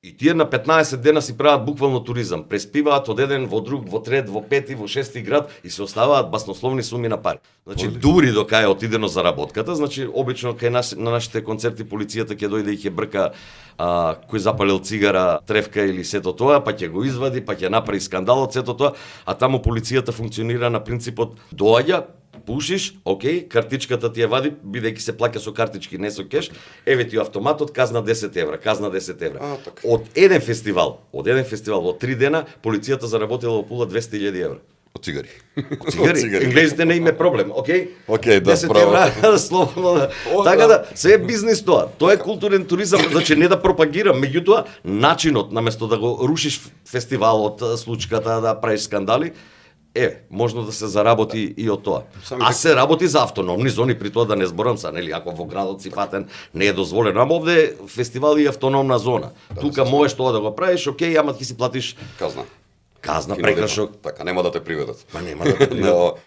И тие на 15 дена си прават буквално туризам. Преспиваат од еден во друг, во трет, во пети, во шести град и се оставаат баснословни суми на пари. Значи, дури до кај отидено за работката, значи, обично кај на нашите концерти полицијата ќе дојде и ќе брка кој запалил цигара, тревка или сето тоа, па ќе го извади, па ќе направи скандал од сето тоа, а таму полицијата функционира на принципот доаѓа, пушиш, окей, картичката ти ја вади, бидејќи се плаќа со картички, не со кеш, еве ти автоматот, казна 10 евра, казна 10 евра. Од еден фестивал, во 3 дена, полицијата заработила во Пула 200.000 евра. Од цигари. Од цигари. Енглезите не име проблем, окей? Окей, да, 10 евра, словно. Така да, се е бизнис тоа. Тоа е културен туризам, значи не да пропагирам, меѓутоа, начинот, наместо да го рушиш фестивалот, случката, да правиш скандали, можно да се заработи и од тоа. А се работи за автономни зони, при тоа да не зборам са, нели, ако во градот си фатен не е дозволено. Ама овде фестивал и автономна зона. Тука можеш тоа да го правиш, окей, ама ќе си платиш казна. Казна, прекршок. Така, нема да те приведат. Па нема да те приведат.